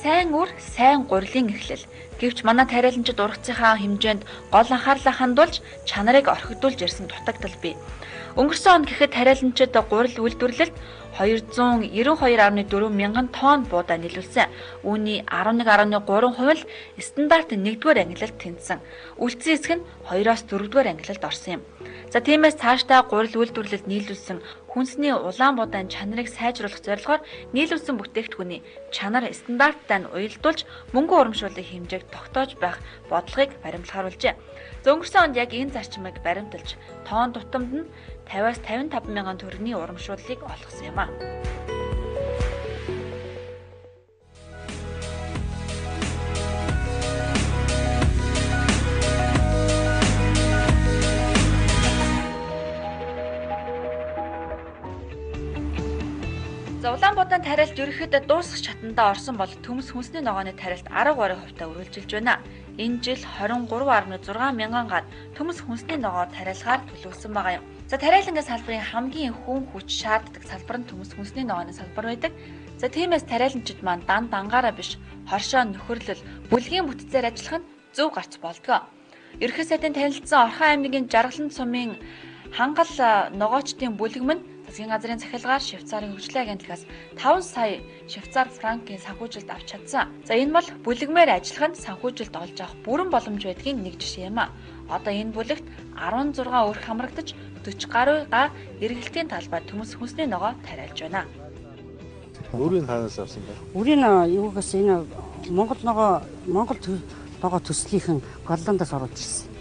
Сайн үр, сайн гурилын эхлэл. Гэвч манай тариаланчид ургацынхаа хэмжээнд гол анхаарлаа хандуулж чанарыг орхигдуулж ирсэн дутагдал бий. Өнгөрсөн онд гэхэд тариаланчид гурил үйлдвэрлэлд 292.4 мянган тонн буудаа нийлүүлсэн. Үүний 11.3% л стандарт 1-р ангилалд тэнцсэн. Үлдсэн хэсэг нь 2-оос 4-р ангилалд орсон юм. За тиймээс цаашдаа гурил үйлдвэрлэлд нийлүүлсэн хүнсний улаан будаан чанарыг сайжруулах зорилгоор нийлүүлсэн бүтээгдэхүүний чанар стандарттай нь уялдуулж мөнгө урамшууллын хэмжээг тогтоож байх бодлогыг баримтлахааруулжээ. Өнгөрсөн онд яг энэ зарчмыг баримталж тоон тутамд нь 50-аас 55 мянган төгрөгийн урамшууллыг олгосон юм а. За Улаанбаатарын тариалт ерөнхийдөө дуусах шатандаа орсон бол төмс хүнсний ногооны тариалт 13% үргэлжилж байна. Энэ жил 23.6 мянган гад төмс хүнсний ногоо тариалгаар төлөвлөсөн байгаа юм. За тариалангийн салбарын хамгийн хүн хүч шаарддаг салбар нь төмс хүнсний ногооны салбар байдаг. За тиймээс тариаланчид маань дангаараа биш хоршоо нөхөрлөл бүлгийн бүтцээр ажиллах нь зөв гарч болдгоо. Ерөнхий сайдын танилцсан Орхон аймгийн Жаргалан сумын хангал ногоочдын бүлэгмэн засгийн газрын захиралгаар Швейцарын хөгжлийн агентлагаас 5 сая швейцар франкийн санхүүжилт авч чадсан. За энэ бол бүлэгмээр ажиллах нь санхүүжилт олж авах бүрэн боломж байдгийн нэг жишээ юм а. Одоо энэ бүлэгт 16 өрх хамрагдаж 40 гаруй га эргэлтийн талбай төмс хүнсний ногоо тариалж байна. Өөрийн хаанаас авсан бэ? Өөрийн юугаас энэ Монгол ногоо төслийнхэн Голландаас оруулж ирсэн.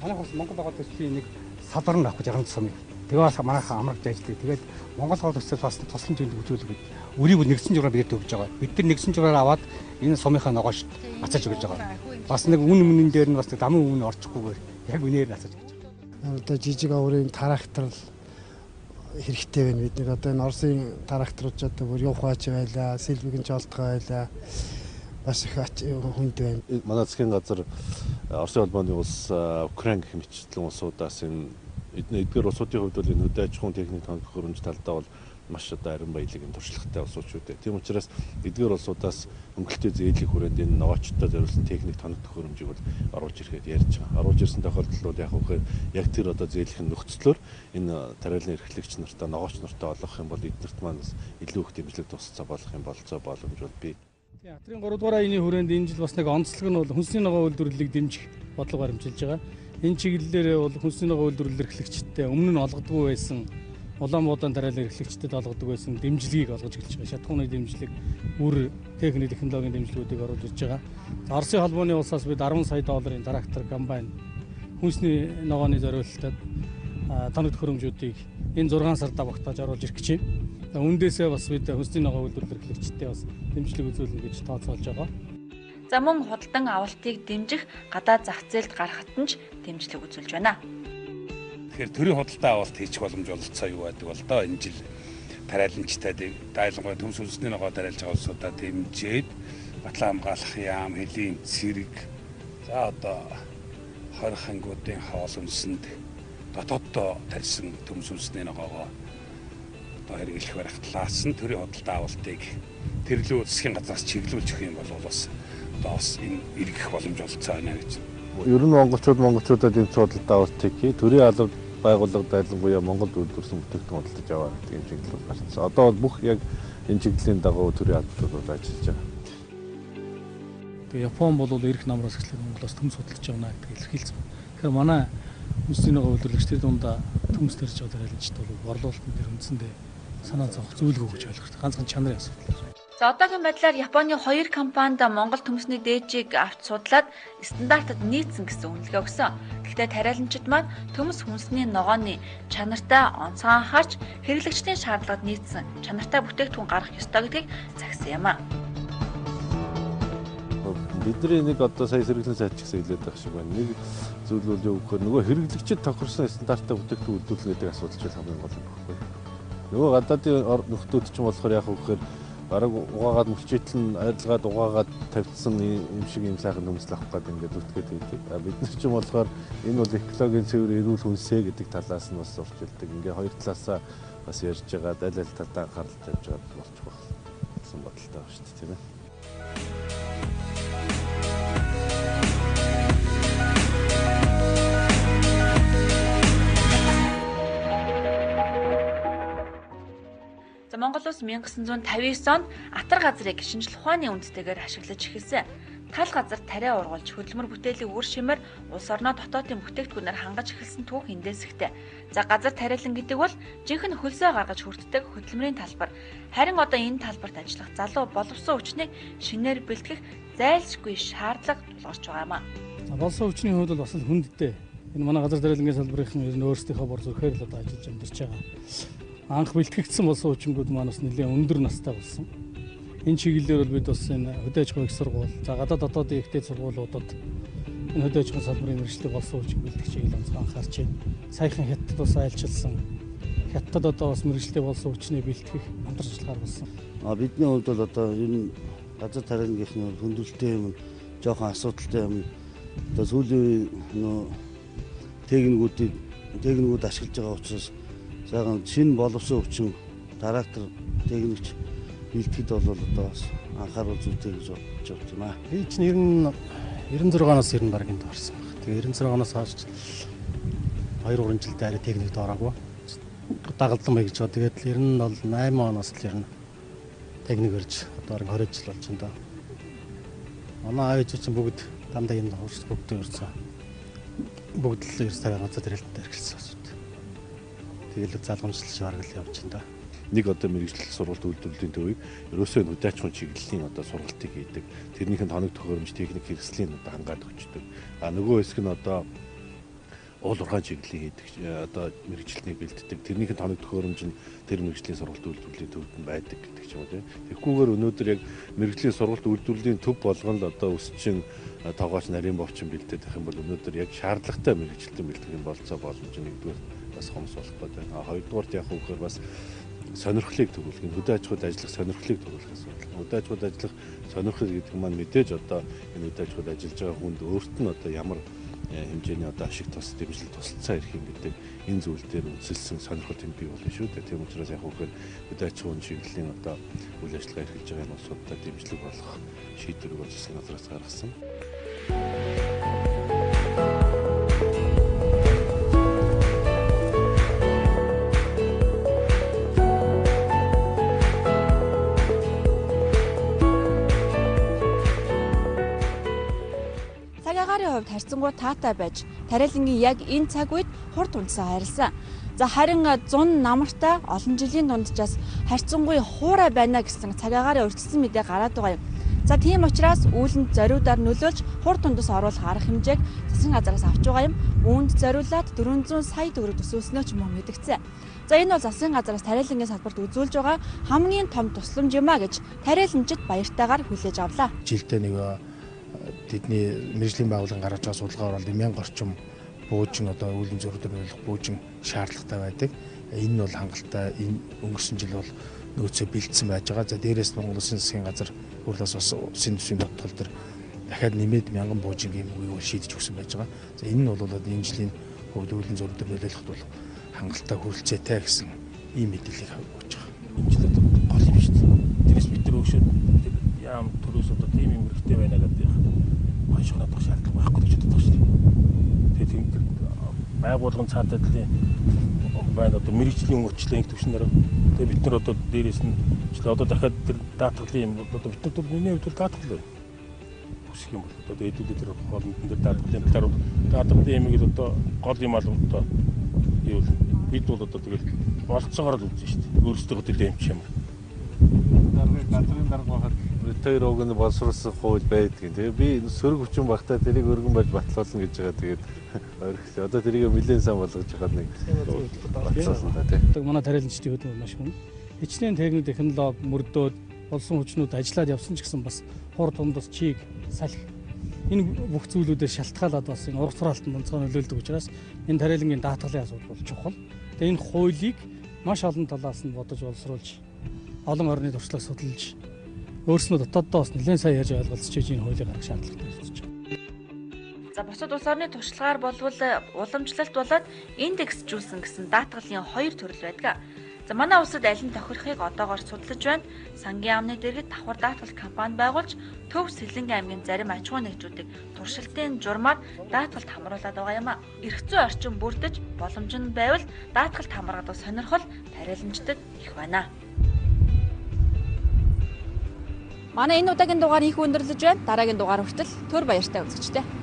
Манайх бас Монгол ногоо төслийн нэг салбар нь авах гэж Жаргалан сумын. Тэгээд манайхаа амрагч ажилладаг. Тэгээд Монгол ногоо төслөөс бас туслан зөвлөг үзүүлэх гэж өрийг нэгсэн жураар бидэд өгж байгаа. Бид нар нэгсэн жураар аваад энэ сумынхаа ногоош ацааж өгж байгаа. Бас нэг үн өмнөн дээр нь бас дамын өмнө орчихгүйгээр яг үнээр ацааж өгч байгаа. Одоо жижиг аврын тарахтар хэрэгтэй байна. Бид нэг одоо энэ Оросын тарахтрууд одоо бүр Явхаач байлаа, Сэлбигийн жолтгой байлаа. Бас их хүнд байна. Манай засгийн газар Оросын холбооны улс, Украин гэх мэтчлэн улсуудаас энэ эдгээр улсуудын хувьд бол энэ хөдөө аж ахуйн техник хангах хөрөмж талдаа бол маш одоо арин баялагын туршлагатай улсууд. Тийм учраас эдгээр улсуудаас хөнгөлөлтөө зээлэх хүрээнд энэ ногоочтой зориулсан техник тоногдох хөрөмжийг бол оруулж ирэхэд ярьж байгаа. Оруулж ирсэн тохиолдол бол яг тэр одоо зээлэх нөхцлөөр энэ тариалан эрхлэгч нартаа ногооч нартаа олгох юм бол эднэрт маань илүү их дэмжлэг тусцаа болох юм болцоо боломж бол бий. Хатрын 3 дугаар аяны хүрээнд энэ жил бас нэг онцлог нь бол хүнсний ногоо үйлдвэрлэлийг дэмжих бодлого баримжилж байгаа. Энэ чиглэлээр бол хүнсний ногоо үйлдвэрлэл эрхлэгчтэй өмнө нь олгодгүй байсан Улаанбаатарын тариалан эрхлэгчдэд олгодог байсан дэмжлэгийг олгож эхэлж байгаа. Шатхууны дэмжлэг, үр техник технологийн дэмжлэгүүдийг оруулж ирж байгаа. Оросын холбооны улсаас бид 10 сая долларын трактор комбайн хүнсний ногооны зориулалтад тоногдох хөрөмжүүдийг энэ 6 сард багтааж оруулж ирэх гэж байна. Үндээсээ бас бид хүнсний ногоо үйлдвэрлэл эрхлэгчтэй бас дэмжлэг үзүүлнэ гэж тооцоолж байгаа. За мөн худалдан авалтыг дэмжих гадаад зах зээлд гаргахад нь ч дэмжлэг үзүүлж байна. Тэгэхээр төрийн худалдан авалт хийчих боломж олгоцоо юу байдаг бол доо энэ жил тариаланчтай дайлангуй төмс хүнсний ногоо тариалж байгаа улсуудаа дэмжиж батлан хамгаалах яам, хөлийн цэрэг за одоо 20 хангуудын хоол үнсэнд дотооддоо тарьсан төмс хүнсний ногоогоо одоо хэрэглэх барих талаас нь төрийн худалдан авалтыг тэрлүү засгийн газраас чиглүүлж өгөх юм бол бас одоо бас энэ эргэх боломж олцоо байна гэж. Ер нь монголчуудад энэ судалдаа авалтыг төрийн алба байгууллага дайлангуяа Монголд үйлдвэрсэн бүтээгдэхүүн худалдаж аваа гэдэг юм чиглэл гарсан. Одоо бол бүх яг энэ чиглэлийн дагуу төрийн албаууд бол ажиллаж байгаа. Тэгээ Япон бол эрх намраас эхлээд Монголоос төмс судалж явна гэдэг илэрхийлсэн. Тэгэхээр манай хүнсний ногоо үйлдвэрлэгчдийн дундаа төмс тарьж байгаа тариаланчид бол борлуулалтын дээр үндсэндээ санаа зовох зөвлөгөө өгч ойлгох ганцхан чанарын асуудал. За одоогийн байдлаар Японы 2 компанид Монгол төмсний дээжийг авч судлаад стандартад нийцсэн гэсэн үнэлгээ өгсөн. Гэхдээ тариаланчид маань төмс хүнсний ногооны чанартай онцгой анхаарч хэрэглэгчдийн шаардлагад нийцсэн чанартай бүтээгдэхүүн гаргах ёстой гэдгийг загсан юм а. Бидний нэг одоо сая сэргэлэн сайд ч гэсэн хэлээд байх шиг байна. Нэг зүйл бол юу гэхээр нөгөө хэрэглэгчид тохирсон стандарттай бүтээгдэхүүн үйлдвэрлэх гэдэг асуудал ч хамгийн гол юм байна. Нөгөө гадаадын нөхдүүд ч болохоор яг үгээр бараг угаагаад мөчөтл нь арилгаад угаагаад тавьдсан юм шиг юм сайхан нөмсөл авах гэдэг ингээд үтгээд байдаг. Бид нар ч юм болохоор энэ бол экологийн цэвэр эрүүл хүнсээ гэдэг талаас нь бас орчилдог. Ингээ хоёр талаасаа бас ярьж байгаа аль талдаа анхаарал тавьж байгаа болчих болсон бодолтой байна шүү дээ, тийм ээ. За Монгол улс 1959 онд Атар газрыг шинжлэх ухааны үндстэйгээр ашиглаж эхэлсэн. Тал газар тариа ургуулж хөдөлмөр бүтээлийн үр шимээр улс орноо дотоодын бүтээгдэхүүнээр хангаж эхэлсэн түүх эндээсэгтэй. За газар тариалан гэдэг бол жинхэнэ хөлсөө гаргаж хүртдэг хөдөлмөрийн талбар. Харин одоо энэ талбарт ажиллах залуу боловсон хүчнийг шинээр бэлтгэх зайлшгүй шаардлага тулгарч байгаа юм а. За болсон хүчний хувьд бол бас л хүндтэй. Энэ манай газар тариалангийн салбарын ер нь өөрсдийнхөө бор зүрхээр л одоо ажиллаж амьдарч байгаа. Анх бэлтгэгдсэн болсон хүчингүүд манаас нэлээд өндөр настай болсон. Энэ чиглэлээр бол бид бас энэ хөдөө аж ахуйн их сургууль, за гадаад дотоодын ихтэй сургуулиудад энэ хөдөө аж ахуйн салбарын мэргэжлийг болсон хүчин бэлтгэгчийг л онцгой анхаарч байна. Саяхан хятад бас айлчилсан. Хятад одоо бас мэргэжлийг болсон хүчний бэлтгэх хамтарч ажиллагаар болсон. Бидний хувьд бол одоо энэ газар тариалангийнхны хөндлөлттэй юм, жоохон асуудалтай юм. Одоо сүүлийн техникүүд ашиглаж байгаа учраас сайхан шинэ боловсон хүчин трактор техникч бэлтгэд бол одоо бас анхаарал зүйтэй гэж бодож байна. Би чинь 96-аас 90 орсон баг. Тэгээ 96-аас хойш 2-3 жилдээ арай техникт ороогүй. Дагалдан бай гэж бод. Тэгээд 98 оноос л ер нь техник ирж одоо 20 жил болж байна да. Манай аав ээж чинь бүгд дандаа энэ хуурс бүгд ирсэн. Бүгд л ерс тариа ганцаа тэрэлтээр эхэлсэн асуудал. Тэгэл залгамжлал шааргал явж байна да. Нэг одоо мэрэгжил сургалт үйлдвэрлэлийн төвийг ерөөсөө хөдөө аж ахуйн чиглэлийн одоо сургалтыг хийдэг. Тэрнийхэн тоног төхөөрөмж техник хэрэгслийн одоо хангаад өгчдөг. Нөгөө хэсэг нь одоо уул уурхайн чиглэлийн хийдэг одоо мэрэгжилтнийг бэлддэг. Тэрнийхэн тоног төхөөрөмж нь тэр мэрэгжлийн сургалт үйлдвэрлэлийн төвд нь байдаг гэдэг ч юм уу тийм. Тэгэхгүйгээр өнөөдөр яг мэрэгжлийн сургалт үйлдвэрлэлийн төв болгон л одоо өсчин тоогооч нарийн бовчин бэлдээд байх юм бол өнөөдөр яг шаардлагатай мэрэгжилтийн бэлтгэлийн болцоо боломж нэгдүгээр бас хомс болох гэдэг. Хоёрдугаарт яг үгээр бас сонирхлыг төрүүлэх, хөдөө аж ахуйд ажиллах сонирхлыг төрүүлэх асуудал. Хөдөө аж ахуйд ажиллах сонирхол гэдэг маань мэдээж одоо энэ хөдөө аж ахуйд ажиллаж байгаа хүнд өөрт нь одоо ямар хэмжээний одоо ашиг тус дэмжлэг тусалцаа ирэх юм гэдэг энэ зүйл дээр үндэслэн сонирхол юм бий болно шүү дээ. Тийм учраас яг үгээр хөдөө аж ахуйн чиглэлийн одоо үйл ажиллагаа эрхэлж байгаа энэ улсуудад дэмжлэг болох шийдвэрийг бол засгийн газраас гаргасан. хувьд харьцангуй таатай байж тариалангийн яг энэ цаг үед хурд унтсаа харилсан. За харин зун намартай олон жилийн дунджаас харьцангуй хуурай байна гэсэн цаг агаарын өртсөн мэдээ гараад байгаа юм. За тийм учраас үүлэнд зориудаар нөлөөлж хурд тундас оруулах арга хэмжээг засгийн газраас авч байгаа юм. Үүнд зориулаад 400 сая төгрөг төсөөлснөө ч мөн мэдгцээ. За энэ бол засгийн газраас тариалангийн салбарт үзүүлж байгаа хамгийн том тусламж юм а гэж тариаламжид баяртайгаар хүлээж авлаа. Жилдээ нэг тэдний мэргэжлийн байгууллагын гаргаж байгаа судалгаа оролт 1000 орчим буужин одоо үүлэн зөрүүдэд болох буужин шаардлагатай байдаг. Энэ нь бол хангалттай энэ өнгөрсөн жил бол нөөцөө бэлдсэн байж байгаа. За дээрээс Монгол Улсын засгийн газар хурлаас бас улсын төсвийн бодлого төр дахиад нэмээд 1000 буужингийн үгийг шийдэж өгсөн байж байгаа. За энэ нь бол энэ жилийн хувьд үүлэн зөрүүдэд нөлөөлөхд бол хангалттай хүрэлцээтэй гэсэн ийм мэдээллийг авч байгаа. Энэ жил гол юм шүү дээ. Тэрээс бид нар өгшөд яам төрөөс одоо тийм юм хэрэгтэй байна гэдэг хойшгоноод байх шаардлага байхгүй гэж боддог шүү дээ. Тэгээд тийм байгууллагын цаад байдлын байна одоо мэргэжлийн өнгөчлөлийн төвшнөр тэгээд бид нар одоо дээрээс нь одоо дахиад тэр даатгалын юм одоо бид нар миний хувьд даатгал хүсэх юм бол одоо эдүүдээ тэр хоолндон дээр даатгалын ямиг л одоо гол юм албатай юу бид бол одоо тэгэл болцоогоор л үзэн шүү дээ. Өөрсдөө дэмч юм. Газрын дарга байхад ретейр огны боловсруулсан хууль байдгийг. Тэгээ би сөрөг хүчин багтаа тэрийг өргөн байж батлуулна гэж байгаа. Тэгээд орхисон. Одоо тэрийг нэлээд сайн болгож байгаа нэг батлуулсан да тий. Манай тариаламжчдын хувьд маш хүн. Хичнээн техник технологи мөрдөөд болсон хүчнүүд ажиллаад явсан ч гэсэн бас хурд тундас чиг салхи энэ бүх зүйлүүдээр шалтгаалаад бас энэ урт хураалтанд онцгой нөлөөлдөг учраас энэ тариалангийн даатгалын асуудал бол чухал. Тэгээ энэ хуулийг маш олон талаас нь бодож боловсруулж олон орны туршлагыг судалж өөрснөө дотооддоо бас нэлээд сайн ярьж ойлголцож энэ хуулийг гаргах шаардлагатай болж байна. За бусад улс орны туршлагаар болвол уламжлалт болоод индексжүүлсэн гэсэн даатгалын хоёр төрөл байдаг. За манай улсад аль нь тохирохыг одоогоор судалж байна. Сангийн амны дэргэд давхар даатгал компани байгуулж Төв Сэлэнгийн аймгийн зарим аж ахуй нэгжүүдийг туршилтын журмаар даатгалд хамруулад байгаа юм а. Эрх зүйн орчин бүрдэж боломж нь байвал даатгалд хамраадаг сонирхол тариаламжтад их байна. Манай энэ удаагийн дугаар их өндөрлөж байна. Дараагийн дугаар хүртэл төр баяртай үзэгчтэй.